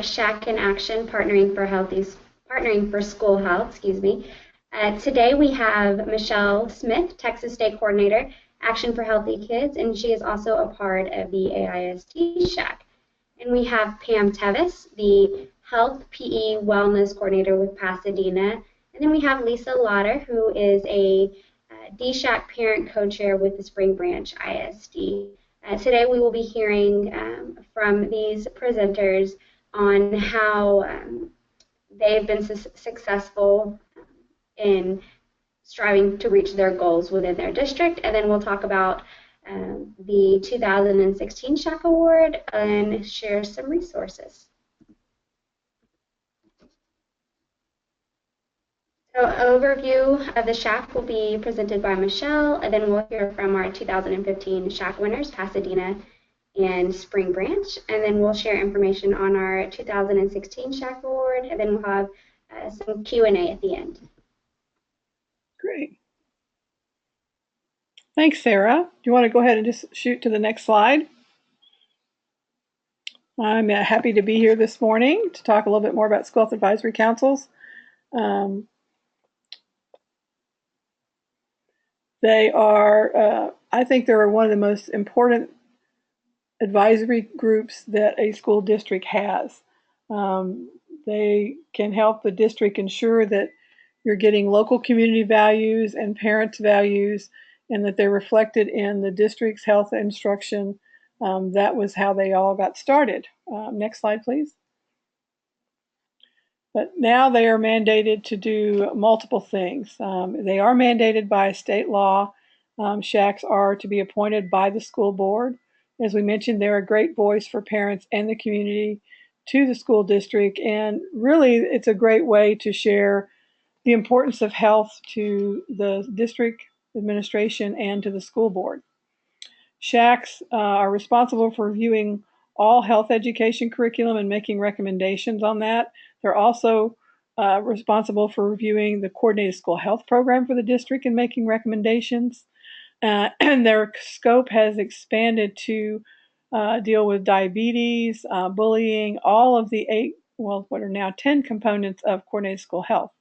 SHAC in Action, partnering for school health. Today we have Michelle Smith, Texas State Coordinator, Action for Healthy Kids, and she is also a part of the AISD SHAC. And we have Pam Tevis, the Health PE Wellness Coordinator with Pasadena. And then we have Lisa Lauder, who is a DSHAC parent co-chair with the Spring Branch ISD. Today we will be hearing from these presenters on how they've been successful in striving to reach their goals within their district, and then we'll talk about the 2016 SHAC Award and share some resources. So overview of the SHAC will be presented by Michelle, and then we'll hear from our 2015 SHAC winners, Pasadena and Spring Branch, and then we'll share information on our 2016 SHAC Award, and then we'll have some Q&A at the end. Great. Thanks, Sarah. Do you want to go ahead and just shoot to the next slide? I'm happy to be here this morning to talk a little bit more about school health advisory councils. They are, I think they're one of the most important advisory groups that a school district has. They can help the district ensure that you're getting local community values and parents' values, and that they're reflected in the district's health instruction. That was how they all got started. Next slide, please. But now they are mandated to do multiple things. They are mandated by state law. SHACs are to be appointed by the school board. As we mentioned, they're a great voice for parents and the community to the school district, and really it's a great way to share the importance of health to the district administration and to the school board. SHACs are responsible for reviewing all health education curriculum and making recommendations on that. They're also responsible for reviewing the coordinated school health program for the district and making recommendations. And their scope has expanded to deal with diabetes, bullying, all of the what are now 10 components of coordinated school health.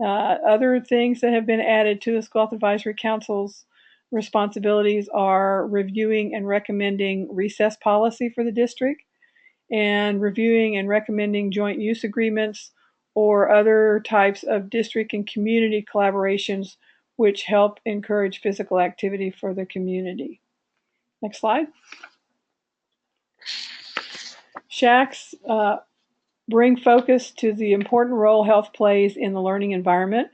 Other things that have been added to the School Health Advisory Council's responsibilities are reviewing and recommending recess policy for the district, and reviewing and recommending joint use agreements or other types of district and community collaborations which help encourage physical activity for the community. Next slide. SHACs bring focus to the important role health plays in the learning environment.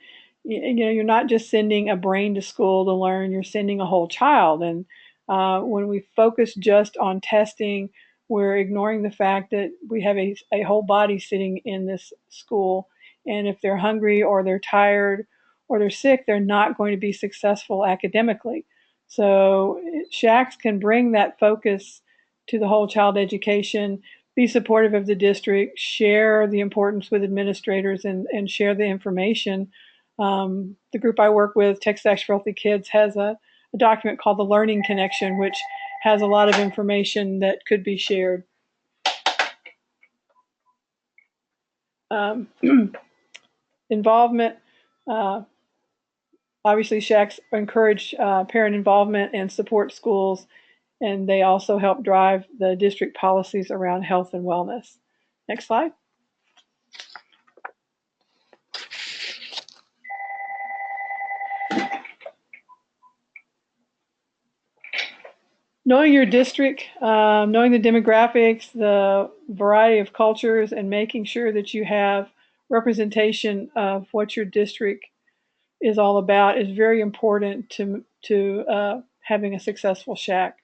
You're not just sending a brain to school to learn, you're sending a whole child. And when we focus just on testing, we're ignoring the fact that we have a whole body sitting in this school. And if they're hungry or they're tired or they're sick, they're not going to be successful academically. So SHACs can bring that focus to the whole child education, be supportive of the district, share the importance with administrators, and share the information. The group I work with, Texas Action for Healthy Kids, has a document called the Learning Connection, which has a lot of information that could be shared. Involvement. Obviously, SHACs encourage parent involvement and support schools, and they also help drive the district policies around health and wellness. Next slide. Knowing your district, knowing the demographics, the variety of cultures, and making sure that you have representation of what your district is all about is very important to having a successful SHAC.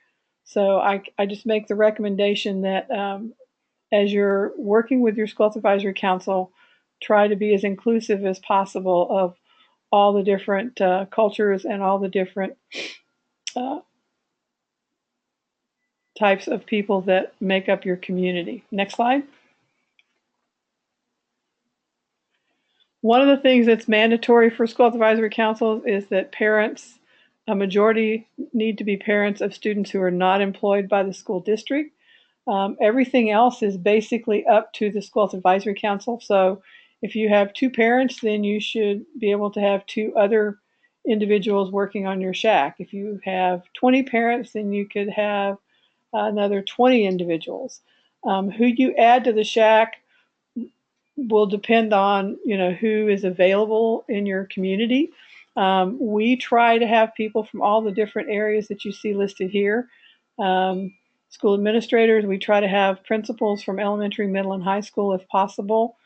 So I just make the recommendation that as you're working with your School Health Advisory Council, try to be as inclusive as possible of all the different cultures and all the different types of people that make up your community. Next slide. One of the things that's mandatory for School Health Advisory Councils is that parents, a majority, need to be parents of students who are not employed by the school district. Everything else is basically up to the School Health Advisory Council. So if you have 2 parents, then you should be able to have 2 other individuals working on your SHAC. If you have 20 parents, then you could have another 20 individuals. Who you add to the SHAC will depend on, who is available in your community. We try to have people from all the different areas that you see listed here. School administrators, we try to have principals from elementary, middle, and high school if possible.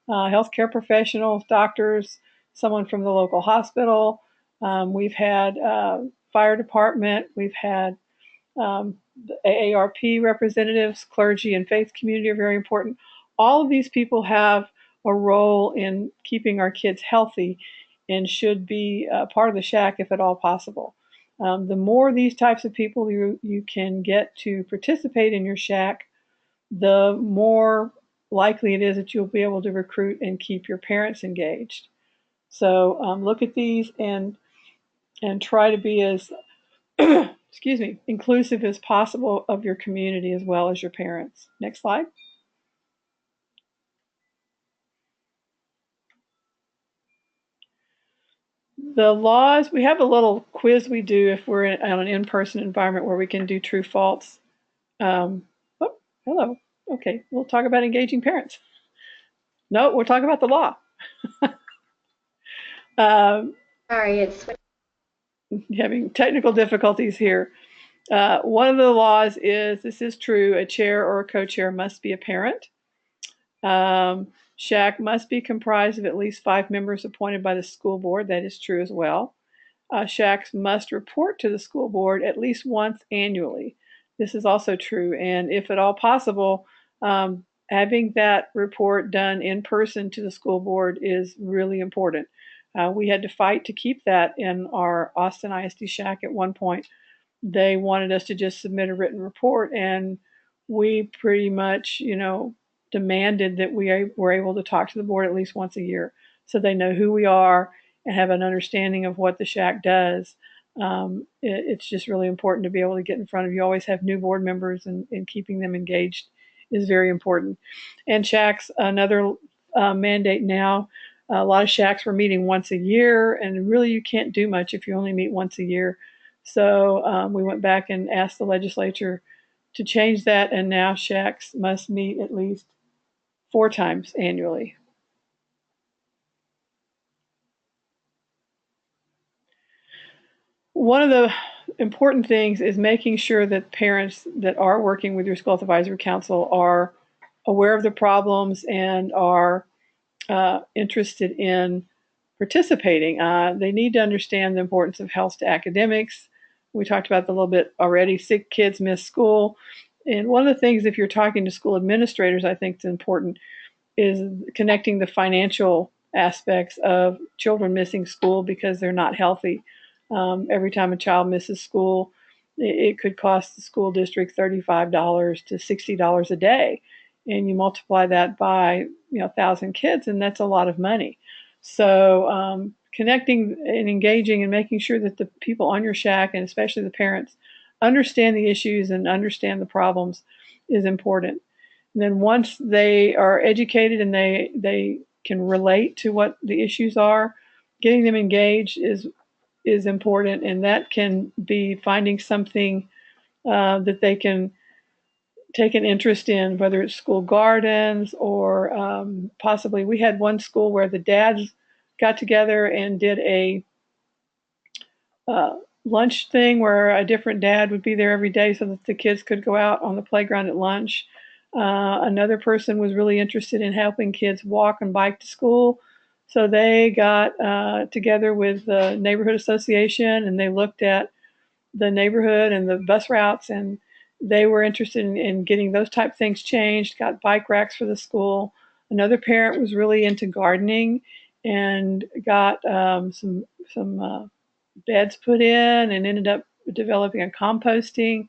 Healthcare professionals, doctors, someone from the local hospital. We've had fire department. We've had the AARP representatives, clergy, and faith community are very important. All of these people have a role in keeping our kids healthy and should be part of the SHAC if at all possible. The more these types of people you can get to participate in your SHAC, the more likely it is that you'll be able to recruit and keep your parents engaged. So look at these and try to be as inclusive as possible of your community as well as your parents. Next slide. The laws, we have a little quiz we do if we're on an in-person environment where we can do true false. Hello. Okay, we'll talk about engaging parents. No, we'll talk about the law. Sorry, it's having technical difficulties here. One of the laws is, this is true, a chair or a co-chair must be a parent. SHAC must be comprised of at least 5 members appointed by the school board. That is true as well. SHACs must report to the school board at least once annually. This is also true. And if at all possible, having that report done in person to the school board is really important. We had to fight to keep that in our Austin ISD SHAC at one point. They wanted us to just submit a written report, and we pretty much, demanded that we were able to talk to the board at least once a year so they know who we are and have an understanding of what the SHAC does. It's just really important to be able to get in front of you. Always have new board members, and keeping them engaged is very important. And SHACs, another mandate now, a lot of SHACs were meeting once a year, and really you can't do much if you only meet once a year. So we went back and asked the legislature to change that, and now SHACs must meet at least 4 times annually. One of the important things is making sure that parents that are working with your School Health Advisory Council are aware of the problems and are interested in participating. They need to understand the importance of health to academics. We talked about that a little bit already. Sick kids miss school. And one of the things, if you're talking to school administrators, I think is important, is connecting the financial aspects of children missing school because they're not healthy. Every time a child misses school, it could cost the school district $35 to $60 a day. And you multiply that by 1,000 kids, and that's a lot of money. So connecting and engaging and making sure that the people on your SHAC, and especially the parents, understand the issues and understand the problems is important. And then once they are educated and they can relate to what the issues are, getting them engaged is important, and that can be finding something that they can take an interest in, whether it's school gardens or possibly we had one school where the dads got together and did a lunch thing where a different dad would be there every day so that the kids could go out on the playground at lunch. Another person was really interested in helping kids walk and bike to school. So they got together with the neighborhood association and they looked at the neighborhood and the bus routes, and they were interested in getting those type of things changed, got bike racks for the school. Another parent was really into gardening and got some beds put in and ended up developing a composting,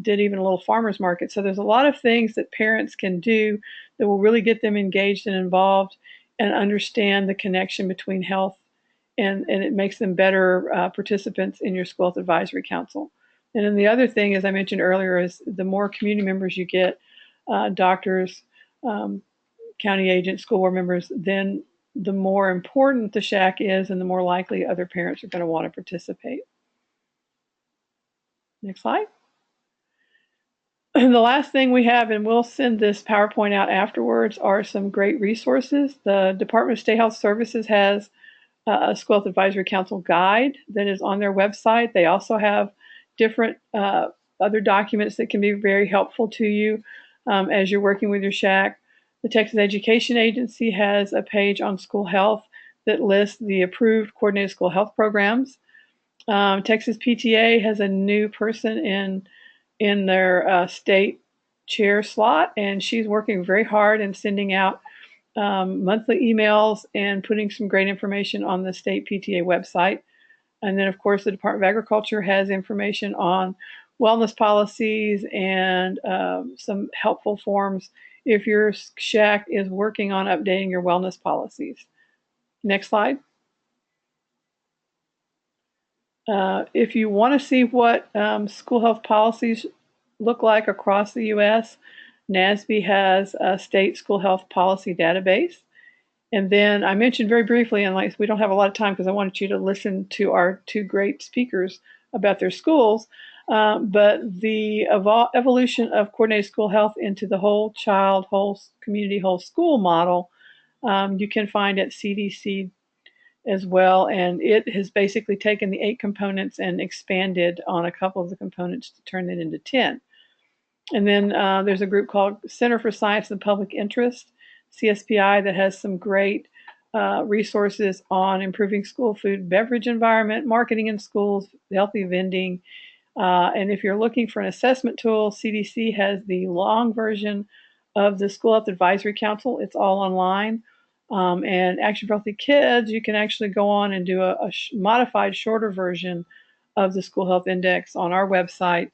did even a little farmer's market. So there's a lot of things that parents can do that will really get them engaged and involved and understand the connection between health and it makes them better participants in your School Health Advisory Council. And then the other thing, as I mentioned earlier, is the more community members you get, doctors, county agents, school board members, then the more important the SHAC is and the more likely other parents are going to want to participate. Next slide. And the last thing we have, and we'll send this PowerPoint out afterwards, are some great resources. The Department of State Health Services has a School Health Advisory Council guide that is on their website. They also have different other documents that can be very helpful to you as you're working with your SHAC. The Texas Education Agency has a page on school health that lists the approved coordinated school health programs. Texas PTA has a new person in their state chair slot, and she's working very hard and sending out monthly emails and putting some great information on the state PTA website. And then, of course, the Department of Agriculture has information on wellness policies and some helpful forms if your SHAC is working on updating your wellness policies. Next slide. If you want to see what school health policies look like across the U.S., NASB has a state school health policy database. And then I mentioned very briefly, and like we don't have a lot of time because I wanted you to listen to our two great speakers about their schools, but the evolution of coordinated school health into the whole child, whole community, whole school model, you can find at CDC as well. And it has basically taken the 8 components and expanded on a couple of the components to turn it into 10. And then there's a group called Center for Science and Public Interest, CSPI, that has some great resources on improving school food and beverage environment, marketing in schools, healthy vending. And if you're looking for an assessment tool, CDC has the long version of the School Health Advisory Council. It's all online. And Action for Healthy Kids, you can actually go on and do a modified, shorter version of the School Health Index on our website,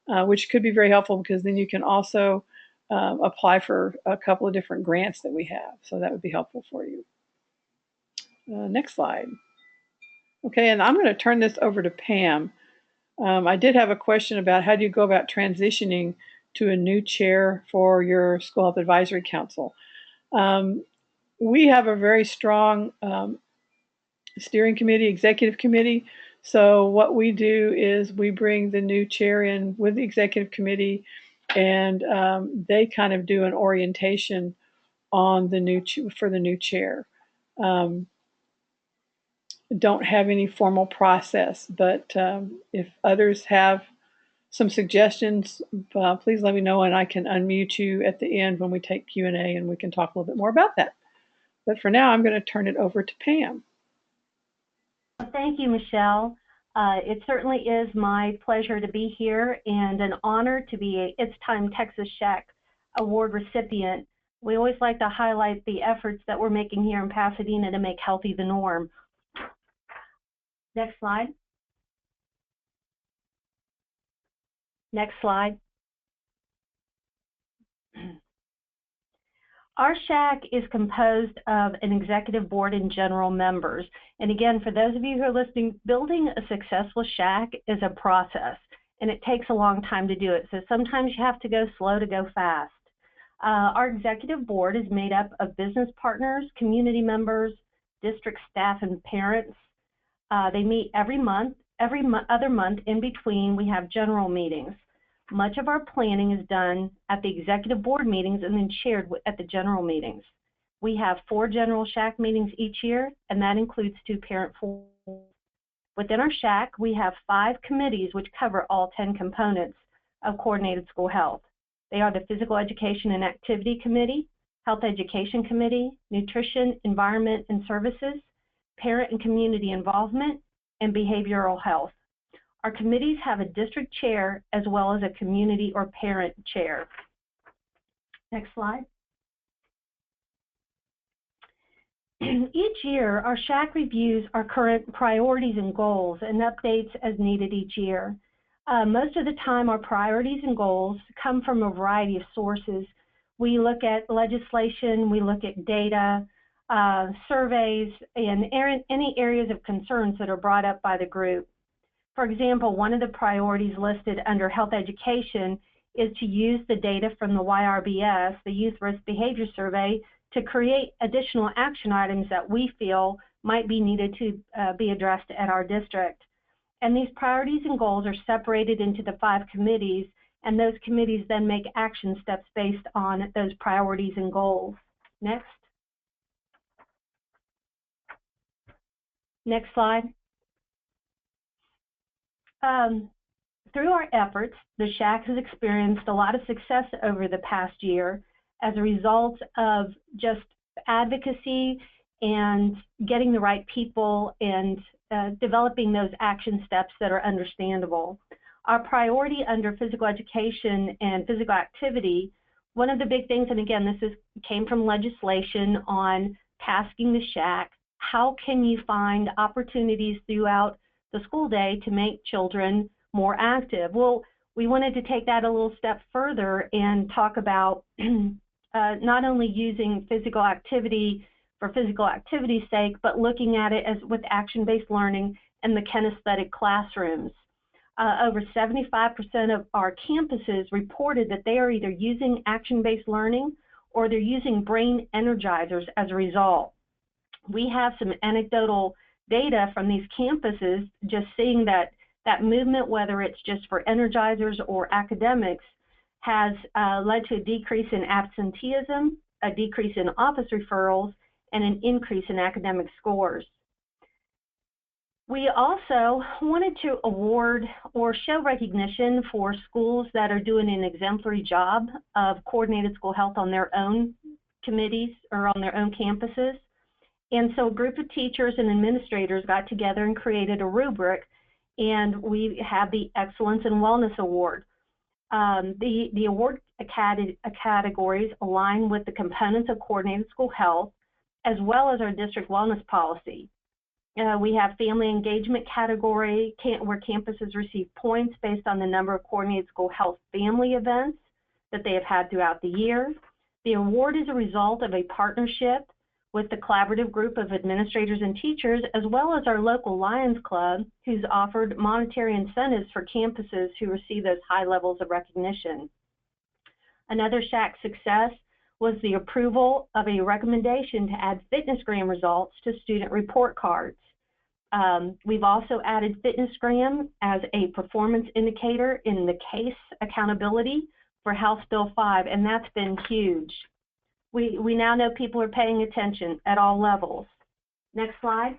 which could be very helpful because then you can also apply for a couple of different grants that we have. So that would be helpful for you. Next slide. Okay, and I'm going to turn this over to Pam. I did have a question about how do you go about transitioning to a new chair for your School Health Advisory Council. We have a very strong steering committee, executive committee. So what we do is we bring the new chair in with the executive committee, and they kind of do an orientation on the new for the new chair. Don't have any formal process, but if others have some suggestions, please let me know, and I can unmute you at the end when we take Q&A, and we can talk a little bit more about that. But for now, I'm going to turn it over to Pam. Thank you, Michelle. It certainly is my pleasure to be here and an honor to be a It's Time Texas SHAC Award recipient. We always like to highlight the efforts that we're making here in Pasadena to make healthy the norm. Next slide. Next slide. Our SHAC is composed of an executive board and general members. And again, for those of you who are listening, building a successful SHAC is a process, and it takes a long time to do it. So sometimes you have to go slow to go fast. Our executive board is made up of business partners, community members, district staff, and parents. They meet every month. Every other month in between, we have general meetings. Much of our planning is done at the executive board meetings and then shared at the general meetings. We have 4 general SHAC meetings each year, and that includes 2 parent forums. Within our SHAC, we have 5 committees which cover all 10 components of coordinated school health. They are the Physical Education and Activity Committee, Health Education Committee, Nutrition, Environment and Services, Parent and Community Involvement, and Behavioral Health. Our committees have a district chair as well as a community or parent chair. Next slide. Each year, our SHAC reviews our current priorities and goals and updates as needed each year. Most of the time, our priorities and goals come from a variety of sources. We look at legislation, we look at data, surveys, and any areas of concerns that are brought up by the group. For example, one of the priorities listed under health education is to use the data from the YRBS, the Youth Risk Behavior Survey, to create additional action items that we feel might be needed to be addressed at our district. And these priorities and goals are separated into the 5 committees, and those committees then make action steps based on those priorities and goals. Next. Next slide. Through our efforts, the SHAC has experienced a lot of success over the past year as a result of just advocacy and getting the right people and developing those action steps that are understandable. Our priority under physical education and physical activity, one of the big things, and again, this came from legislation on tasking the SHAC, how can you find opportunities throughout the school day to make children more active? Well, we wanted to take that a little step further and talk about not only using physical activity for physical activity's sake, but looking at it as with action-based learning and the kinesthetic classrooms. Over 75% of our campuses reported that they are either using action-based learning or they're using brain energizers as a result. We have some anecdotal data from these campuses just seeing that movement, whether it's just for energizers or academics, has led to a decrease in absenteeism, a decrease in office referrals, and an increase in academic scores. We also wanted to award or show recognition for schools that are doing an exemplary job of coordinated school health on their own committees or on their own campuses. And so a group of teachers and administrators got together and created a rubric, and we have the Excellence in Wellness Award. The award categories align with the components of coordinated school health, as well as our district wellness policy. We have family engagement category where campuses receive points based on the number of coordinated school health family events that they have had throughout the year. The award is a result of a partnership with the collaborative group of administrators and teachers, as well as our local Lions Club, who's offered monetary incentives for campuses who receive those high levels of recognition. Another SHAC success was the approval of a recommendation to add FitnessGram results to student report cards. We've also added FitnessGram as a performance indicator in the case accountability for House Bill 5, and that's been huge. We now know people are paying attention at all levels. Next slide.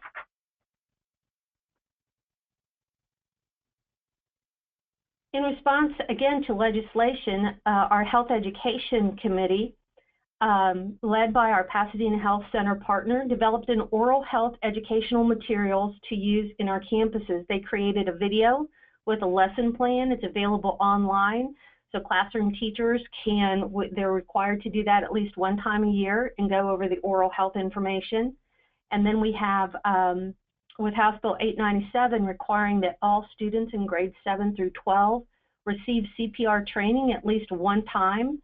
In response, again, to legislation, our Health Education Committee, led by our Pasadena Health Center partner, developed an oral health educational materials to use in our campuses. They created a video with a lesson plan. It's available online. So classroom teachers they're required to do that at least one time a year and go over the oral health information. And then we have, with House Bill 897, requiring that all students in grades 7 through 12 receive CPR training at least one time.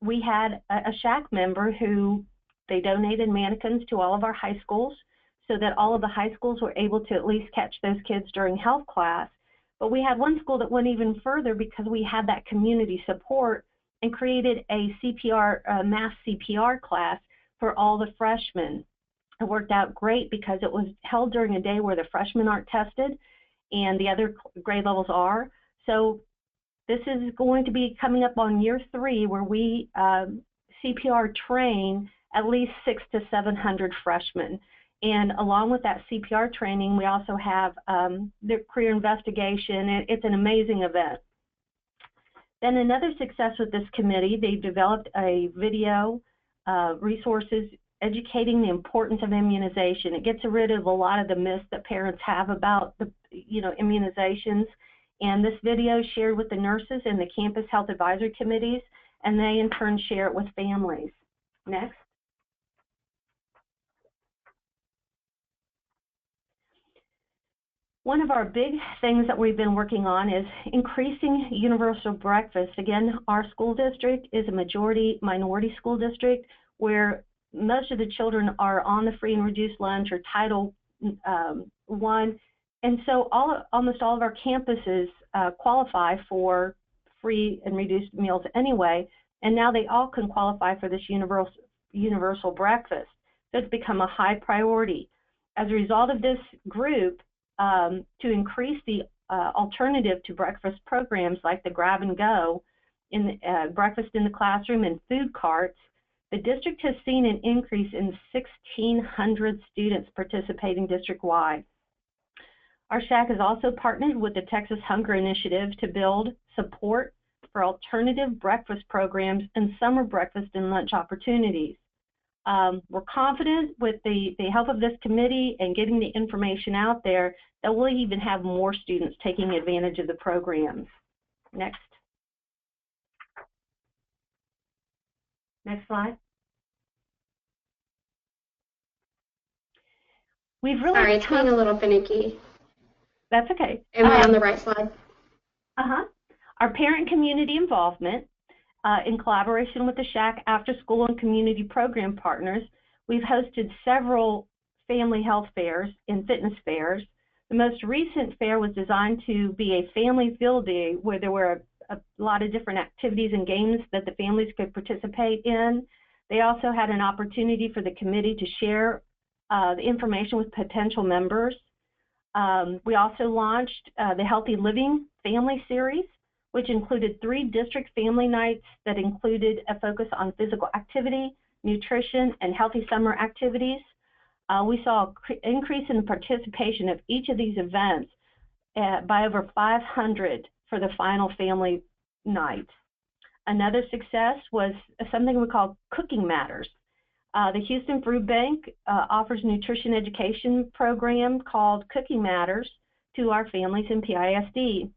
We had a SHAC member who they donated mannequins to all of our high schools so that all of the high schools were able to at least catch those kids during health class. But we had one school that went even further because we had that community support and created a mass CPR class for all the freshmen. It worked out great because it was held during a day where the freshmen aren't tested and the other grade levels are. So this is going to be coming up on year 3 where we CPR train at least 600 to 700 freshmen. And along with that CPR training, we also have the career investigation. It's an amazing event. Then another success with this committee, they developed a video resources educating the importance of immunization. It gets rid of a lot of the myths that parents have about the immunizations. And this video is shared with the nurses and the campus health advisory committees, and they in turn share it with families. Next. One of our big things that we've been working on is increasing universal breakfast. Again, our school district is a majority minority school district where most of the children are on the free and reduced lunch or Title I, And so almost all of our campuses qualify for free and reduced meals anyway, and now they all can qualify for this universal breakfast. So it's become a high priority. As a result of this group, to increase the alternative to breakfast programs like the grab and go, in breakfast in the classroom and food carts, the district has seen an increase in 1,600 students participating district-wide. Our SHAC has also partnered with the Texas Hunger Initiative to build support for alternative breakfast programs and summer breakfast and lunch opportunities. We're confident with the help of this committee and getting the information out there that we'll even have more students taking advantage of the programs. Next. Next slide. We've really Sorry, it's being a little finicky. That's okay. Am I on the right slide? Our parent community involvement, in collaboration with the SHAC after school and community program partners, we've hosted several family health fairs and fitness fairs. The most recent fair was designed to be a family field day where there were a lot of different activities and games that the families could participate in. They also had an opportunity for the committee to share the information with potential members. We also launched the Healthy Living Family Series, which included 3 district family nights that included a focus on physical activity, nutrition, and healthy summer activities. We saw an increase in the participation of each of these events by over 500 for the final family night. Another success was something we call Cooking Matters. The Houston Food Bank offers a nutrition education program called Cooking Matters to our families in PISD.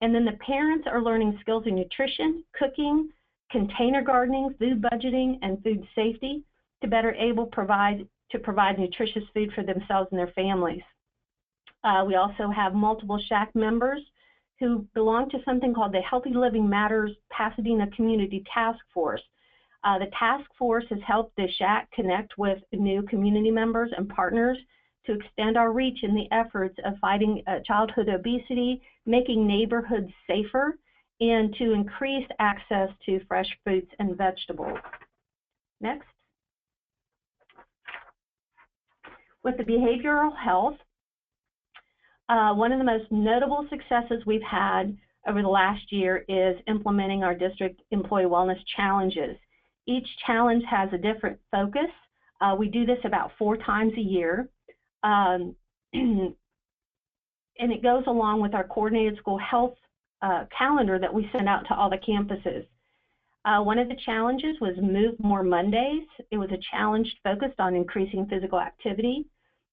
And then the parents are learning skills in nutrition, cooking, container gardening, food budgeting, and food safety to better able to provide nutritious food for themselves and their families. We also have multiple SHAC members who belong to something called the Healthy Living Matters Pasadena Community Task Force. The task force has helped the SHAC connect with new community members and partners to extend our reach in the efforts of fighting childhood obesity, making neighborhoods safer, and to increase access to fresh fruits and vegetables. Next. With the behavioral health, one of the most notable successes we've had over the last year is implementing our district employee wellness challenges. Each challenge has a different focus. We do this about 4 times a year. And it goes along with our coordinated school health calendar that we send out to all the campuses. One of the challenges was Move More Mondays. It was a challenge focused on increasing physical activity.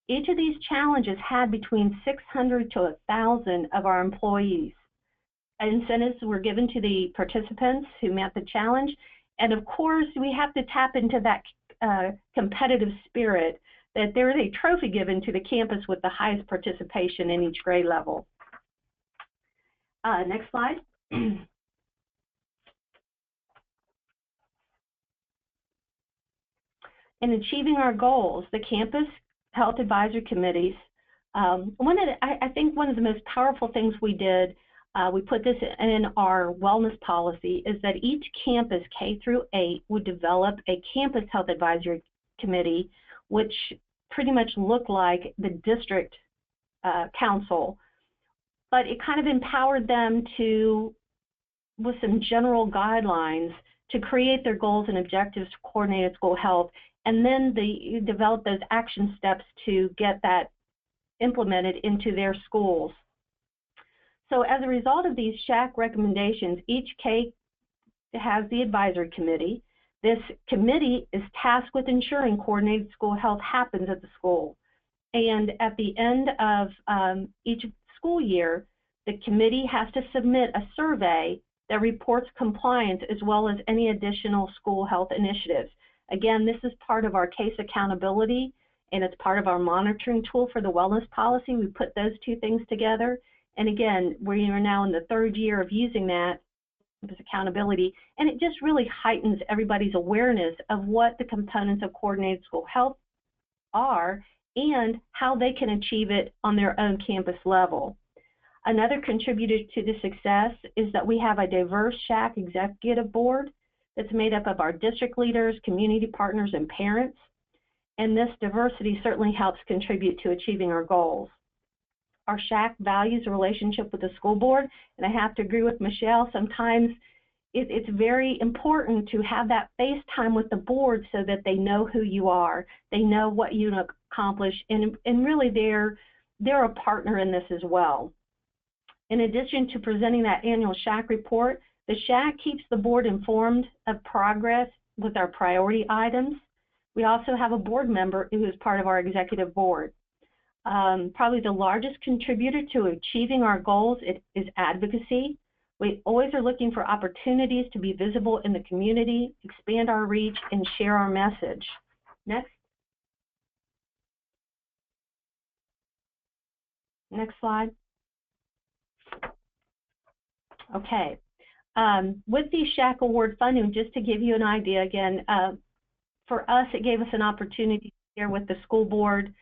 Each of these challenges had between 600 to 1,000 of our employees. Incentives were given to the participants who met the challenge. And of course, we have to tap into that competitive spirit that there is a trophy given to the campus with the highest participation in each grade level. Next slide. In achieving our goals, the campus health advisory committees, I think one of the most powerful things we did, we put this in our wellness policy, is that each campus, K through 8, would develop a campus health advisory committee, which pretty much looked like the district council, but it kind of empowered them to, with some general guidelines, to create their goals and objectives to coordinated school health, and then they develop those action steps to get that implemented into their schools. So as a result of these SHAC recommendations, each K has the advisory committee. This committee is tasked with ensuring coordinated school health happens at the school. And at the end of each school year, the committee has to submit a survey that reports compliance as well as any additional school health initiatives. Again, this is part of our case accountability, and it's part of our monitoring tool for the wellness policy. We put those 2 things together. And again, we are now in the 3rd year of using that as accountability, and it just really heightens everybody's awareness of what the components of coordinated school health are and how they can achieve it on their own campus level. Another contributor to the success is that we have a diverse SHAC executive board that's made up of our district leaders, community partners, and parents. And this diversity certainly helps contribute to achieving our goals. Our SHAC values a relationship with the school board, and I have to agree with Michelle, sometimes it's very important to have that face time with the board so that they know who you are, they know what you accomplish, and really they're a partner in this as well. In addition to presenting that annual SHAC report, the SHAC keeps the board informed of progress with our priority items. We also have a board member who is part of our executive board. Probably the largest contributor to achieving our goals is advocacy. We always are looking for opportunities to be visible in the community, expand our reach, and share our message. Next. Next slide. Okay. With the SHAC Award funding, just to give you an idea again, for us, it gave us an opportunity to share with the school board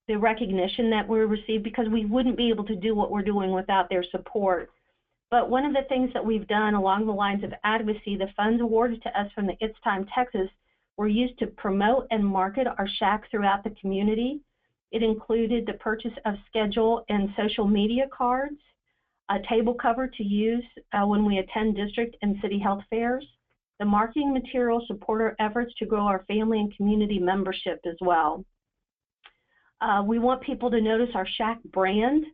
the recognition that we received, because we wouldn't be able to do what we're doing without their support. But one of the things that we've done along the lines of advocacy, the funds awarded to us from the It's Time Texas were used to promote and market our SHAC throughout the community. It included the purchase of schedule and social media cards, a table cover to use when we attend district and city health fairs. The marketing materials support our efforts to grow our family and community membership as well. We want people to notice our SHAC brand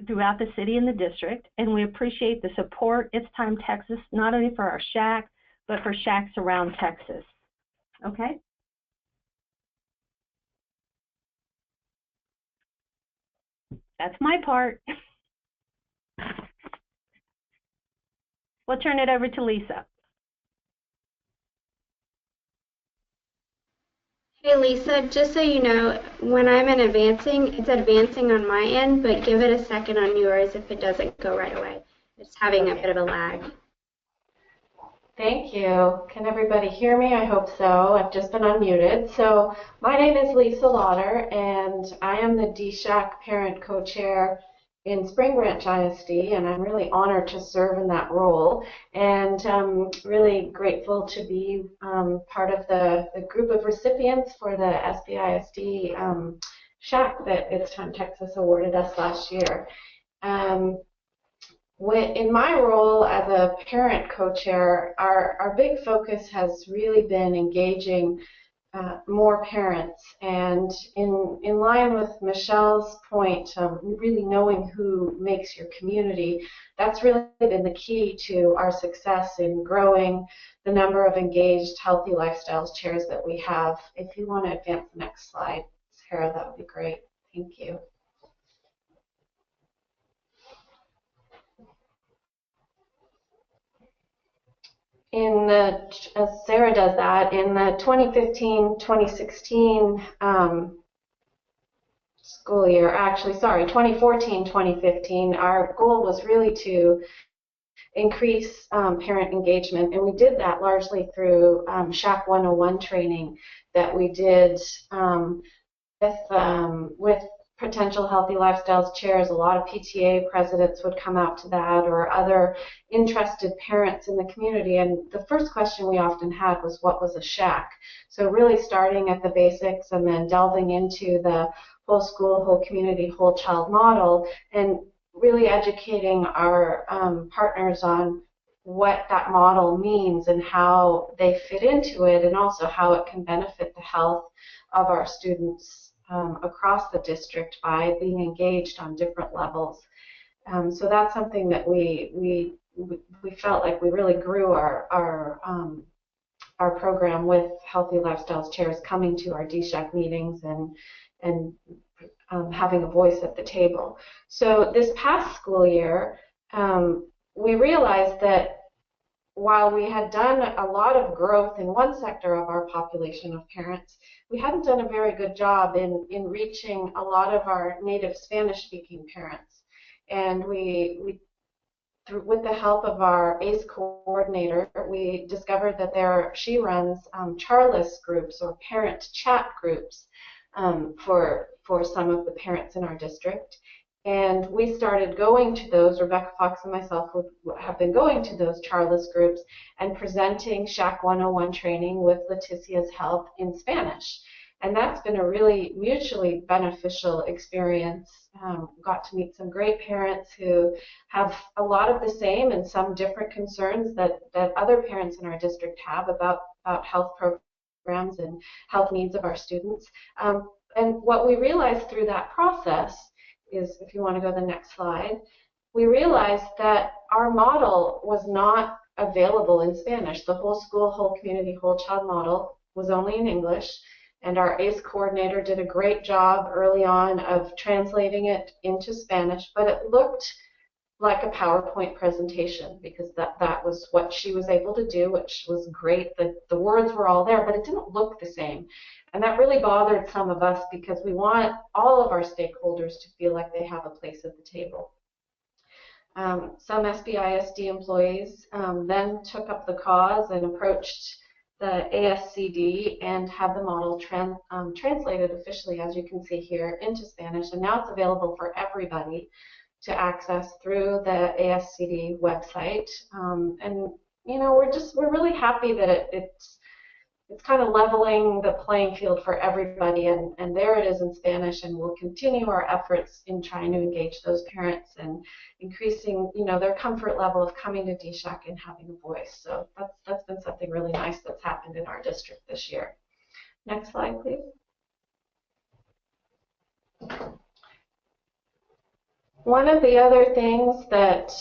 throughout the city and the district, and we appreciate the support It's Time Texas, not only for our SHAC, but for SHACs around Texas. Okay? That's my part. We'll turn it over to Lisa. Hey Lisa, just so you know, when I'm in advancing, it's advancing on my end, but give it a second on yours if it doesn't go right away. It's having a bit of a lag. Thank you. Can everybody hear me? I hope so. I've just been unmuted. So my name is Lisa Lauder, and I am the DSHAC parent co-chair in Spring Branch ISD, and I'm really honored to serve in that role, and really grateful to be part of the group of recipients for the SBISD SHAC that It's Time Texas awarded us last year. In my role as a parent co-chair, our big focus has really been engaging more parents, and in line with Michelle's point of really knowing who makes your community, that's really been the key to our success in growing the number of engaged Healthy Lifestyles chairs that we have. If you want to advance the next slide, Sarah, that would be great. Thank you. As Sarah does that, in the 2015-2016 school year, actually, sorry, 2014-2015, our goal was really to increase parent engagement, and we did that largely through SHAC 101 training that we did with potential Healthy Lifestyles chairs. A lot of PTA presidents would come out to that, or other interested parents in the community, and the first question we often had was, what was a SHAC? So really starting at the basics and then delving into the whole school, whole community, whole child model, and really educating our partners on what that model means and how they fit into it, and also how it can benefit the health of our students across the district by being engaged on different levels. So that's something that we felt like we really grew our program with Healthy Lifestyles chairs coming to our DSHAC meetings and having a voice at the table. So this past school year, we realized that while we had done a lot of growth in one sector of our population of parents, we hadn't done a very good job in reaching a lot of our native Spanish-speaking parents. And we with the help of our ACE coordinator, we discovered that she runs charless groups or parent chat groups for some of the parents in our district. And we started going to those. Rebecca Fox and myself have been going to those charless groups and presenting SHAC 101 training with Leticia's help in Spanish. And that's been a really mutually beneficial experience. Got to meet some great parents who have a lot of the same and some different concerns that other parents in our district have about health programs and health needs of our students. And what we realized through that process is, if you want to go to the next slide, we realized that our model was not available in Spanish. The whole school, whole community, whole child model was only in English. And our ACE coordinator did a great job early on of translating it into Spanish, but it looked like a PowerPoint presentation because that was what she was able to do, which was great. The words were all there, but it didn't look the same. And that really bothered some of us because we want all of our stakeholders to feel like they have a place at the table. Some SBISD employees then took up the cause and approached the ASCD and had the model translated officially, as you can see here, into Spanish. And now it's available for everybody to access through the ASCD website. And you know, we're really happy that it's kind of leveling the playing field for everybody, and there it is in Spanish, and we'll continue our efforts in trying to engage those parents and increasing, you know, their comfort level of coming to DSHAC and having a voice. So that's been something really nice that's happened in our district this year. Next slide, please. One of the other things that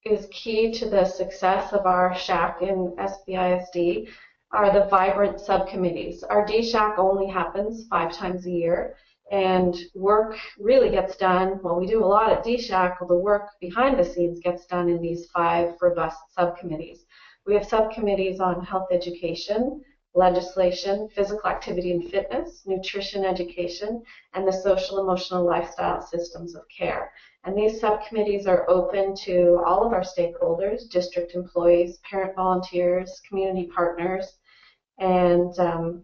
is key to the success of our SHAC in SBISD are the vibrant subcommittees. Our DSHAC only happens 5 times a year, and work really gets done. Well, we do a lot at DSHAC, the work behind the scenes gets done in these 5 robust subcommittees. We have subcommittees on health education, legislation, physical activity and fitness, nutrition education, and the social emotional lifestyle systems of care. And these subcommittees are open to all of our stakeholders, district employees, parent volunteers, community partners, and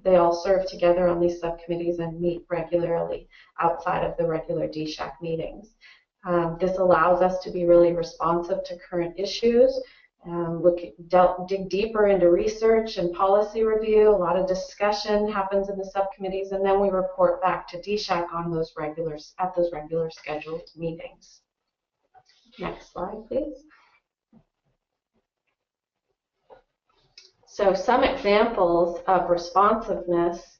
they all serve together on these subcommittees and meet regularly outside of the regular DSHAC meetings. This allows us to be really responsive to current issues, dig deeper into research and policy review. A lot of discussion happens in the subcommittees, and then we report back to DSHAC on those regular scheduled meetings. Next slide, please. So some examples of responsiveness,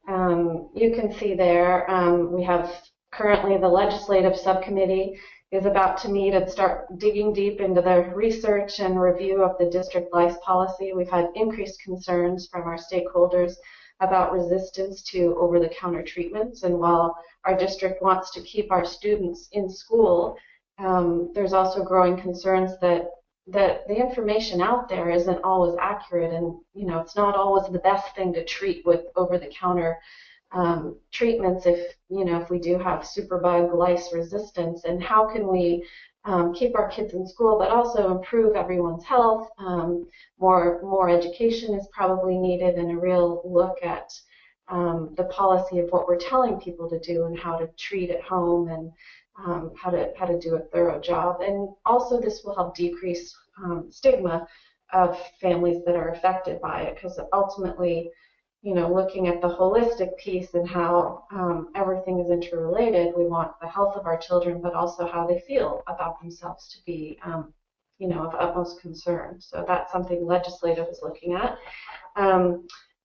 you can see there. We have currently the legislative subcommittee is about to meet and start digging deep into the research and review of the district lice policy. We've had increased concerns from our stakeholders about resistance to over-the-counter treatments, and while our district wants to keep our students in school, there's also growing concerns that the information out there isn't always accurate, and you know, it's not always the best thing to treat with over-the-counter treatments if we do have superbug lice resistance. And how can we keep our kids in school but also improve everyone's health? More education is probably needed, and a real look at the policy of what we're telling people to do and how to treat at home, and how to do a thorough job. And also this will help decrease stigma of families that are affected by it, because ultimately, looking at the holistic piece and how everything is interrelated, we want the health of our children, but also how they feel about themselves to be, of utmost concern. So that's something legislative is looking at.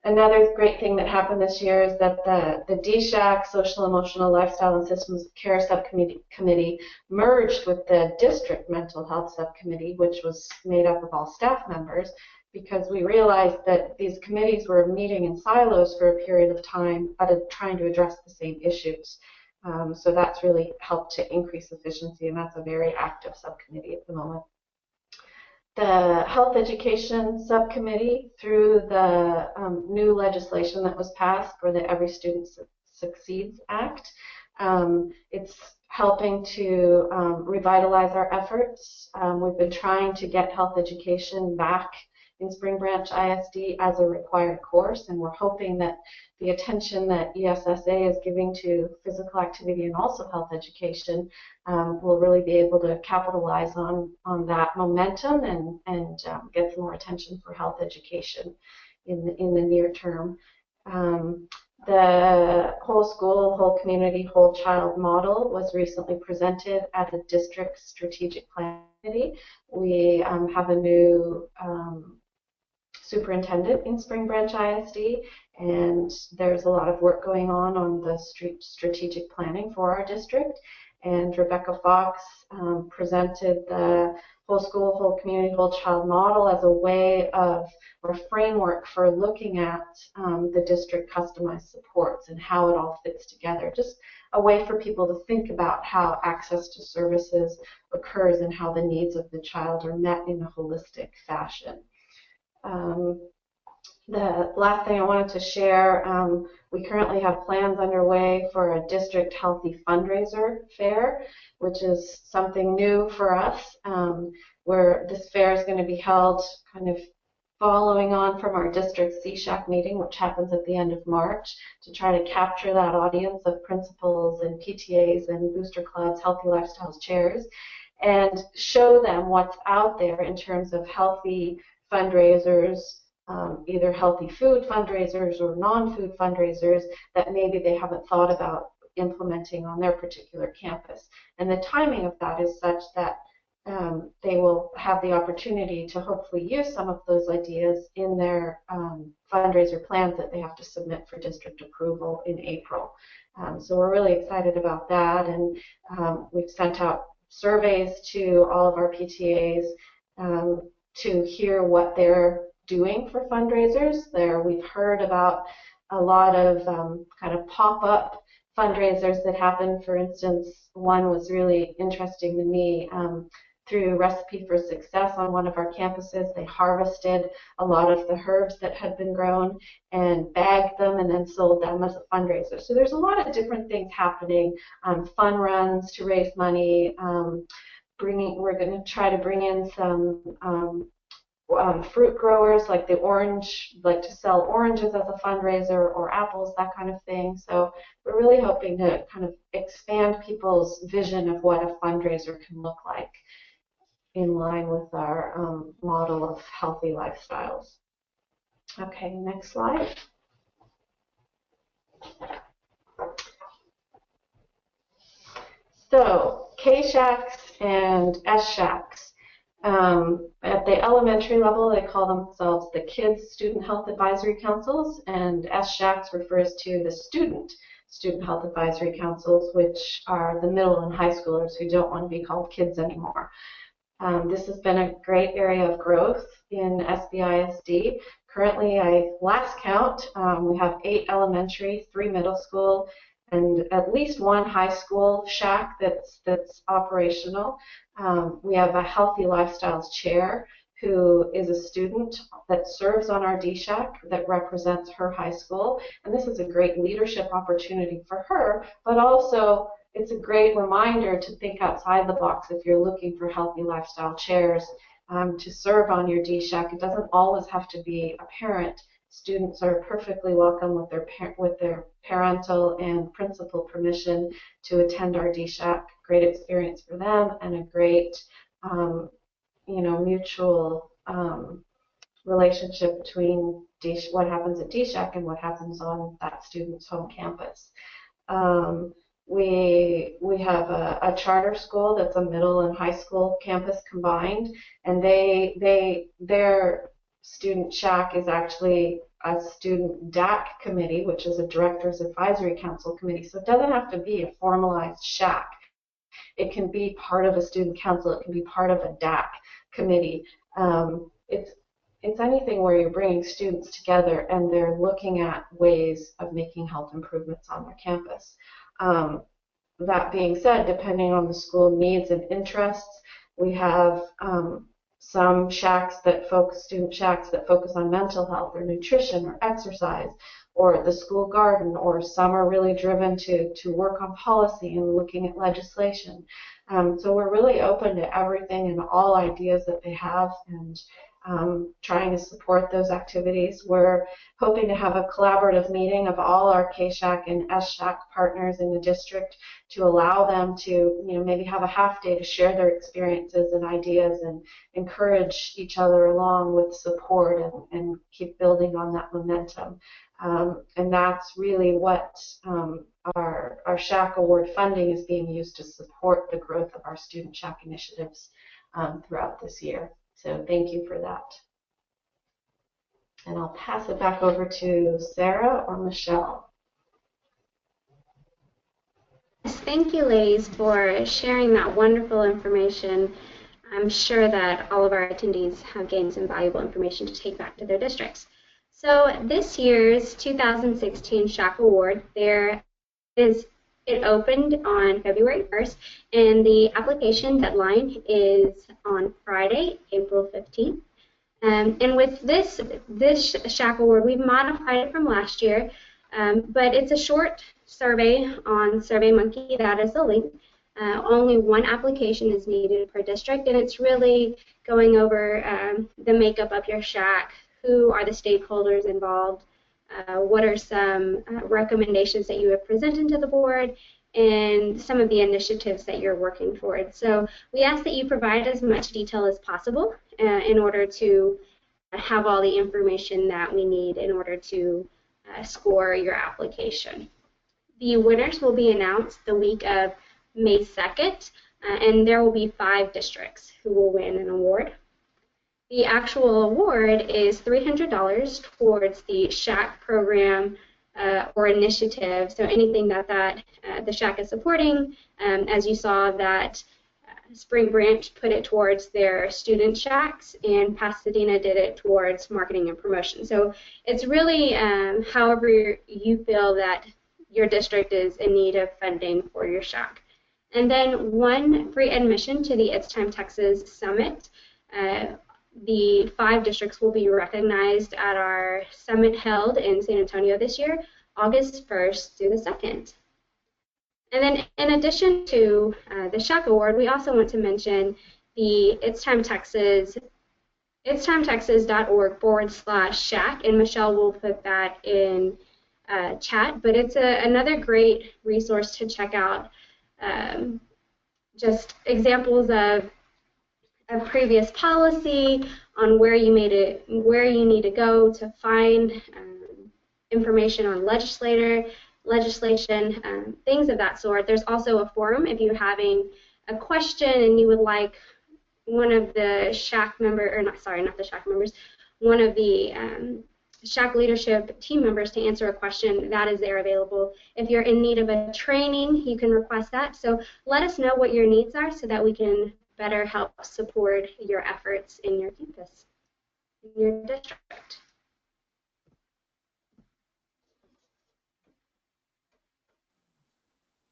Another great thing that happened this year is that the DSHAC, Social Emotional Lifestyle and Systems of Care Subcommittee merged with the District Mental Health Subcommittee, which was made up of all staff members, because we realized that these committees were meeting in silos for a period of time, but trying to address the same issues. So that's really helped to increase efficiency, and that's a very active subcommittee at the moment. The Health Education Subcommittee, through the new legislation that was passed for the Every Student Succeeds Act, it's helping to revitalize our efforts. We've been trying to get health education back in Spring Branch ISD as a required course, and we're hoping that the attention that ESSA is giving to physical activity and also health education will really be able to capitalize on that momentum and get some more attention for health education in the near term. The whole school, whole community, whole child model was recently presented at the district strategic planning committee. We have a new superintendent in Spring Branch ISD, and there's a lot of work going on the strategic planning for our district. And Rebecca Fox presented the whole school, whole community, whole child model as a way of, or framework for looking at the district customized supports and how it all fits together. Just a way for people to think about how access to services occurs and how the needs of the child are met in a holistic fashion. The last thing I wanted to share, we currently have plans underway for a district healthy fundraiser fair, which is something new for us, where this fair is going to be held kind of following on from our district SHAC meeting, which happens at the end of March, to try to capture that audience of principals and PTAs and booster clubs, healthy lifestyles chairs, and show them what's out there in terms of healthy fundraisers, either healthy food fundraisers or non-food fundraisers that maybe they haven't thought about implementing on their particular campus. And the timing of that is such that they will have the opportunity to hopefully use some of those ideas in their fundraiser plans that they have to submit for district approval in April. So we're really excited about that, and we've sent out surveys to all of our PTAs to hear what they're doing for fundraisers. We've heard about a lot of kind of pop-up fundraisers that happen. For instance, one was really interesting to me. Through Recipe for Success on one of our campuses, they harvested a lot of the herbs that had been grown and bagged them and then sold them as a fundraiser. So there's a lot of different things happening, fun runs to raise money. We're going to try to bring in some fruit growers, like the orange, like to sell oranges as a fundraiser, or apples, that kind of thing. So we're really hoping to kind of expand people's vision of what a fundraiser can look like in line with our model of healthy lifestyles. Okay, next slide. So SHACs and SHACs. At the elementary level, they call themselves the Kids Student Health Advisory Councils, and SHACs refers to the Student Health Advisory Councils, which are the middle and high schoolers who don't want to be called kids anymore. This has been a great area of growth in SBISD. Currently, last count, we have 8 elementary, 3 middle school, and at least 1 high school SHAC that's operational. We have a Healthy Lifestyles Chair who is a student that serves on our DSHAC that represents her high school. And this is a great leadership opportunity for her, but also it's a great reminder to think outside the box if you're looking for healthy lifestyle chairs to serve on your DSHAC. It doesn't always have to be a parent. Students are perfectly welcome with their parental and principal permission to attend our DSHAC. Great experience for them and a great mutual relationship between what happens at DSHAC and what happens on that student's home campus. We have a charter school that's a middle and high school campus combined, and their student SHAC is actually a student DAC committee, which is a Directors Advisory Council committee. So it doesn't have to be a formalized SHAC. It can be part of a student council. It can be part of a DAC committee. It's anything where you're bringing students together and they're looking at ways of making health improvements on their campus. That being said, depending on the school needs and interests, we have some SHACs that focus, student SHACs that focus on mental health or nutrition or exercise or the school garden, or some are really driven to work on policy and looking at legislation. So we're really open to everything and all ideas that they have, and trying to support those activities. We're hoping to have a collaborative meeting of all our KSHAC and SHAC partners in the district to allow them to, maybe have a half day to share their experiences and ideas and encourage each other along with support, and keep building on that momentum. And that's really what our SHAC Award funding is being used to support the growth of our student SHAC initiatives throughout this year. So thank you for that. And I'll pass it back over to Sarah or Michelle. Thank you, ladies, for sharing that wonderful information. I'm sure that all of our attendees have gained some valuable information to take back to their districts. So this year's 2016 SHAC Award, it opened on February 1st, and the application deadline is on Friday, April 15th. And with this SHAC Award, we've modified it from last year, but it's a short survey on SurveyMonkey. That is the link. Only one application is needed per district, and it's really going over the makeup of your SHAC, who are the stakeholders involved, what are some recommendations that you have presented to the board, and some of the initiatives that you're working toward. So we ask that you provide as much detail as possible in order to have all the information that we need in order to score your application. The winners will be announced the week of May 2nd, and there will be 5 districts who will win an award. The actual award is $300 towards the SHAC program or initiative, so anything that the SHAC is supporting. As you saw, that Spring Branch put it towards their student SHACs, and Pasadena did it towards marketing and promotion. So it's really however you feel that your district is in need of funding for your SHAC. And then 1 free admission to the It's Time Texas Summit. The 5 districts will be recognized at our summit held in San Antonio this year, August 1st through the 2nd. And then in addition to the SHAC Award, we also want to mention the It's Time Texas, itstimetexas.org/SHAC, and Michelle will put that in chat, but it's another great resource to check out, just examples of previous policy on where you need to go to find information on legislation, things of that sort. There's also a forum if you're having a question and you would like one of the SHAC one of the SHAC leadership team members to answer a question, that is there available. If you're in need of a training, you can request that. So let us know what your needs are so that we can better help support your efforts in your campus, in your district.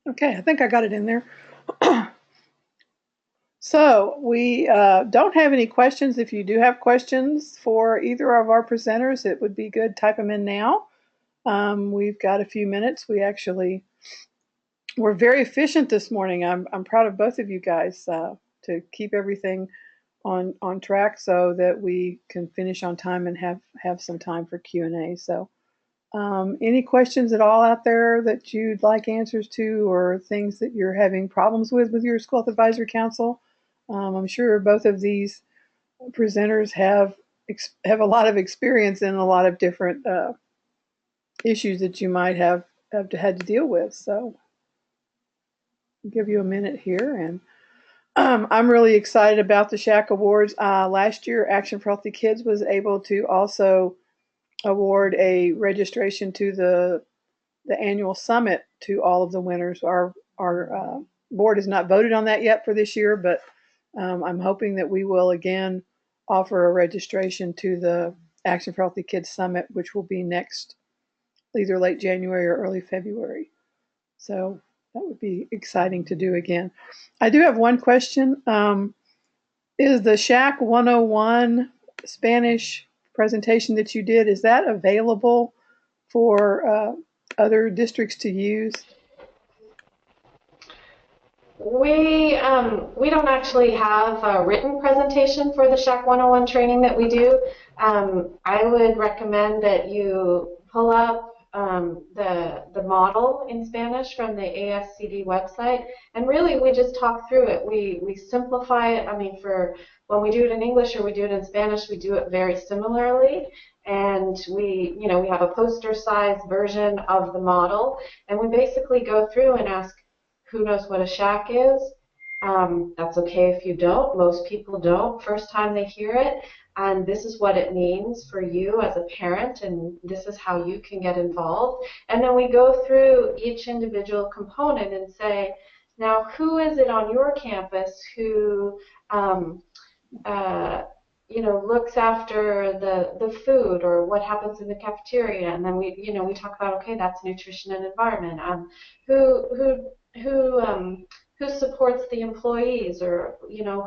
Okay, I think I got it in there. So we don't have any questions. If you do have questions for either of our presenters, it would be good, type them in now. We've got a few minutes. We're very efficient this morning. I'm proud of both of you guys to keep everything on track so that we can finish on time and have some time for Q&A. So any questions at all out there that you'd like answers to, or things that you're having problems with your School Health Advisory Council? I'm sure both of these presenters have a lot of experience in a lot of different issues that you might have had to deal with. So I'll give you a minute here. And I'm really excited about the SHAC Awards. Last year, Action for Healthy Kids was able to also award a registration to the annual summit to all of the winners. Our board has not voted on that yet for this year, but I'm hoping that we will again offer a registration to the Action for Healthy Kids Summit, which will be next, either late January or early February. So that would be exciting to do again. I do have one question. Is the SHAC 101 Spanish presentation that you did, is that available for other districts to use? We don't actually have a written presentation for the SHAC 101 training that we do. I would recommend that you pull up the model in Spanish from the ASCD website, and really we just talk through it. We simplify it. I mean, for when we do it in English or we do it in Spanish, we do it very similarly, and we have a poster-sized version of the model, and we basically go through and ask, who knows what a SHAC is? That's okay if you don't. Most people don't. First time they hear it, and this is what it means for you as a parent, and this is how you can get involved. And then we go through each individual component and say, now who is it on your campus who looks after the food, or what happens in the cafeteria? And then we talk about, okay, that's nutrition and environment. Who supports the employees, or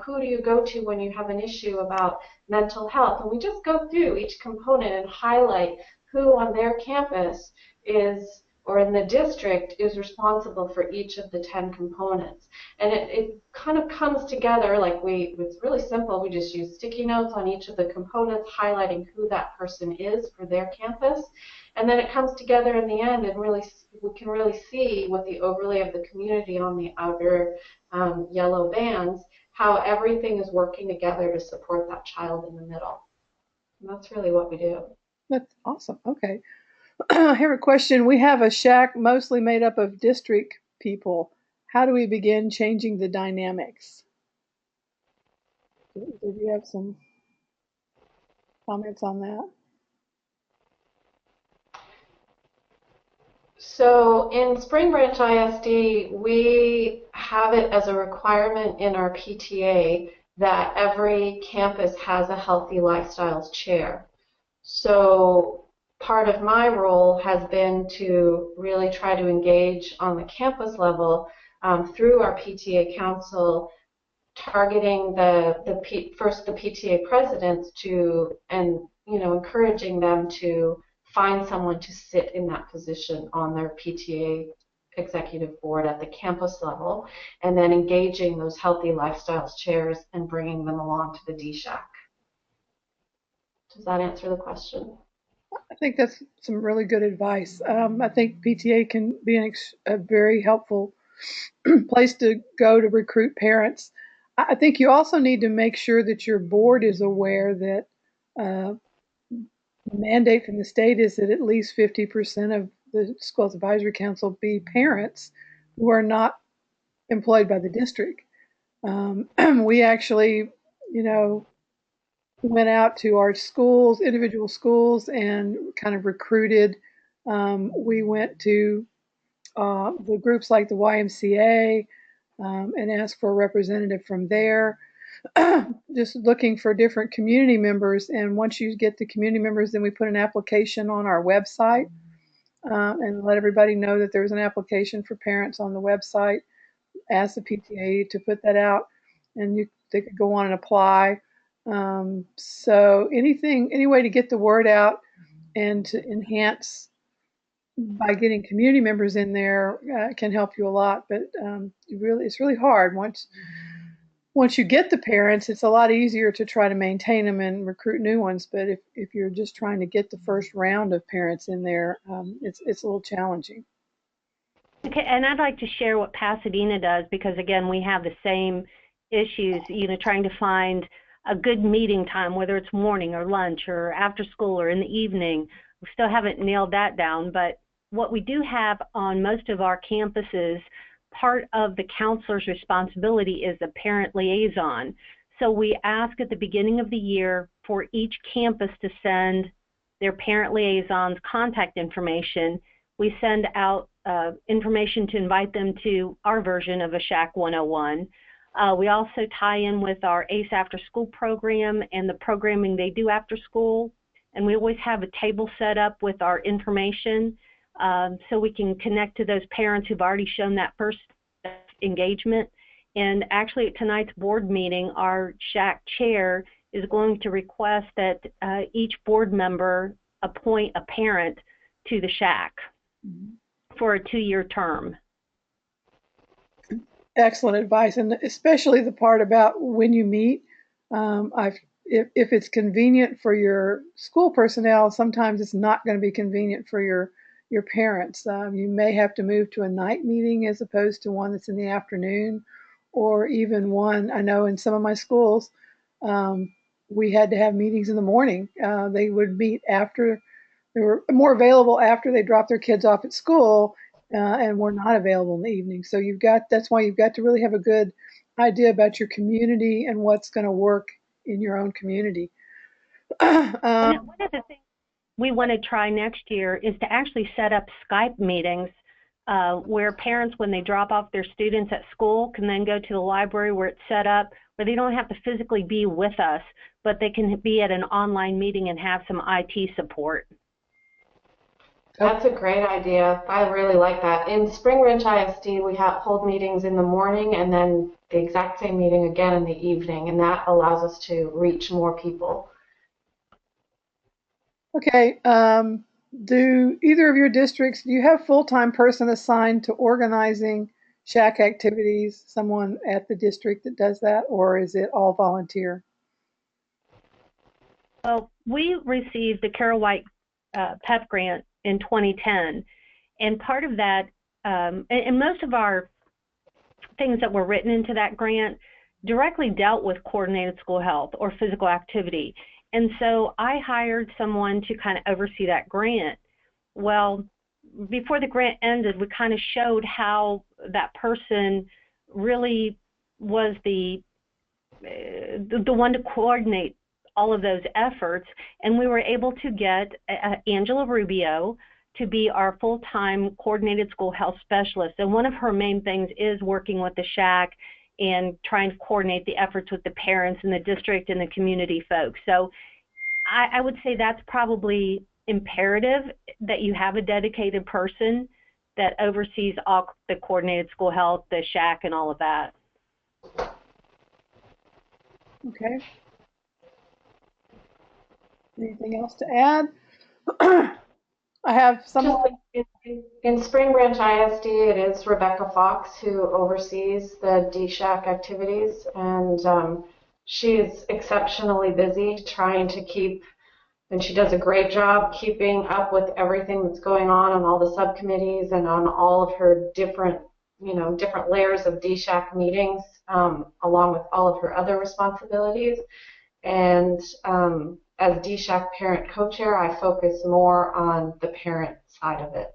who do you go to when you have an issue about mental health? And we just go through each component and highlight who on their campus is, or in the district, is responsible for each of the 10 components. And it kind of comes together like it's really simple. We just use sticky notes on each of the components, highlighting who that person is for their campus. And then it comes together in the end, and we can really see with the overlay of the community on the outer yellow bands, how everything is working together to support that child in the middle. And that's really what we do. That's awesome. Okay. I have a question. We have a SHAC mostly made up of district people. How do we begin changing the dynamics? Did you have some comments on that? So in Spring Branch ISD, we have it as a requirement in our PTA that every campus has a healthy lifestyles chair. So part of my role has been to really try to engage on the campus level through our PTA council, targeting first the PTA presidents and encouraging them to find someone to sit in that position on their PTA executive board at the campus level, and then engaging those healthy lifestyles chairs and bringing them along to the DSHAC. Does that answer the question? I think that's some really good advice. I think PTA can be a very helpful place to go to recruit parents. I think you also need to make sure that your board is aware that the mandate from the state is that at least 50% of the Schools Advisory Council be parents who are not employed by the district. We actually, went out to our schools, individual schools, and kind of recruited. We went to the groups like the YMCA and asked for a representative from there, just looking for different community members. And once you get the community members, then we put an application on our website and let everybody know that there's an application for parents on the website. Ask the PTA to put that out, and they could go on and apply. So any way to get the word out and to enhance by getting community members in there can help you a lot. But it's really hard. Once you get the parents, it's a lot easier to try to maintain them and recruit new ones. But if you're just trying to get the first round of parents in there, it's a little challenging. Okay, and I'd like to share what Pasadena does, because again, we have the same issues, trying to find a good meeting time, whether it's morning or lunch or after school or in the evening. We still haven't nailed that down, but what we do have on most of our campuses, part of the counselor's responsibility is a parent liaison. So we ask at the beginning of the year for each campus to send their parent liaison's contact information. We send out information to invite them to our version of a SHAC 101. We also tie in with our ACE after school program and the programming they do after school. And we always have a table set up with our information so we can connect to those parents who've already shown that first engagement And actually at tonight's board meeting, our SHAC chair is going to request that each board member appoint a parent to the SHAC for a 2-year term. Excellent advice, and especially the part about when you meet. If it's convenient for your school personnel, sometimes it's not going to be convenient for your parents. You may have to move to a night meeting as opposed to one that's in the afternoon, or even one. I know in some of my schools, we had to have meetings in the morning. They would meet after. They were more available after they dropped their kids off at school, and were not available in the evening. So that's why you've got to really have a good idea about your community and what's going to work in your own community. One of the things we want to try next year is to actually set up Skype meetings where parents, when they drop off their students at school, can then go to the library where it's set up, where they don't have to physically be with us, but they can be at an online meeting and have some IT support. That's a great idea. I really like that. In Spring Ridge ISD, we hold meetings in the morning and then the exact same meeting again in the evening, and that allows us to reach more people. Okay. Do either of your districts, do you have full-time person assigned to organizing SHAC activities, someone at the district that does that, or is it all volunteer? Well, we received the Carol White PEP grant in 2010, and part of that, and most of our things that were written into that grant directly dealt with coordinated school health or physical activity. And so I hired someone to kind of oversee that grant. Well, before the grant ended, we kind of showed how that person really was the one to coordinate all of those efforts, and we were able to get Angela Rubio to be our full-time coordinated school health specialist. And one of her main things is working with the SHAC and trying to coordinate the efforts with the parents in the district and the community folks. So I would say that's probably imperative that you have a dedicated person that oversees all the coordinated school health, the SHAC, and all of that. Okay. Anything else to add? I have someone. In Spring Branch ISD, it is Rebecca Fox who oversees the DSHAC activities, and she is exceptionally busy trying to keep, and she does a great job keeping up with everything that's going on all the subcommittees and on all of her different layers of DSHAC meetings, along with all of her other responsibilities. And as DSHAC parent co-chair, I focus more on the parent side of it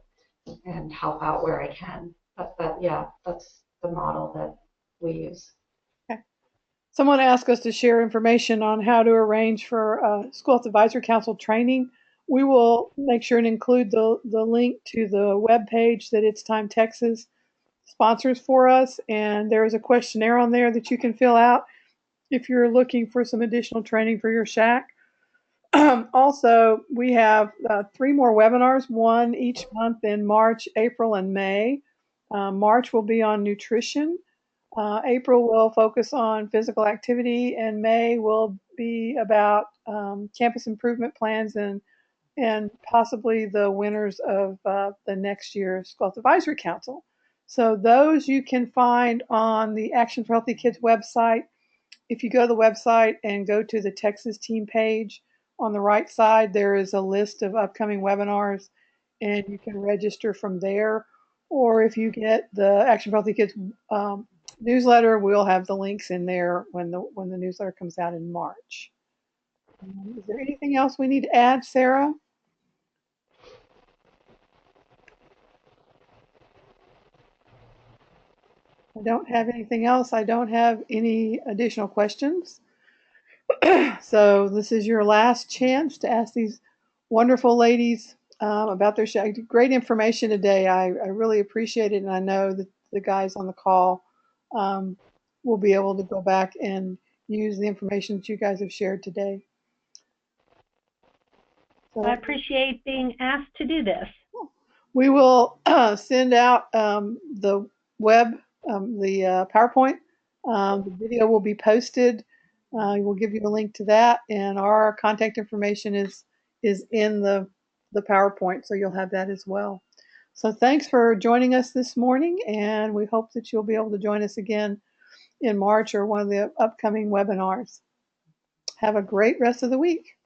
and help out where I can. But that's the model that we use. Okay. Someone asked us to share information on how to arrange for School Health Advisory Council training. We will make sure and include the link to the web page that It's Time Texas sponsors for us, and there is a questionnaire on there that you can fill out if you're looking for some additional training for your SHAC. Also, we have 3 more webinars, one each month in March, April, and May. March will be on nutrition. April will focus on physical activity, and May will be about campus improvement plans and possibly the winners of the next year's School Health Advisory Council. So those you can find on the Action for Healthy Kids website. If you go to the website and go to the Texas team page, on the right side, there is a list of upcoming webinars, and you can register from there. Or if you get the Action for Healthy Kids newsletter, we'll have the links in there when the newsletter comes out in March. Is there anything else we need to add, Sarah? I don't have anything else. I don't have any additional questions. So this is your last chance to ask these wonderful ladies about their SHAC. Great information today. I really appreciate it, and I know that the guys on the call will be able to go back and use the information that you guys have shared today. So, I appreciate being asked to do this. We will send out the PowerPoint The video will be posted. We'll give you a link to that, and our contact information is in the PowerPoint, so you'll have that as well. So thanks for joining us this morning, and we hope that you'll be able to join us again in March or one of the upcoming webinars. Have a great rest of the week.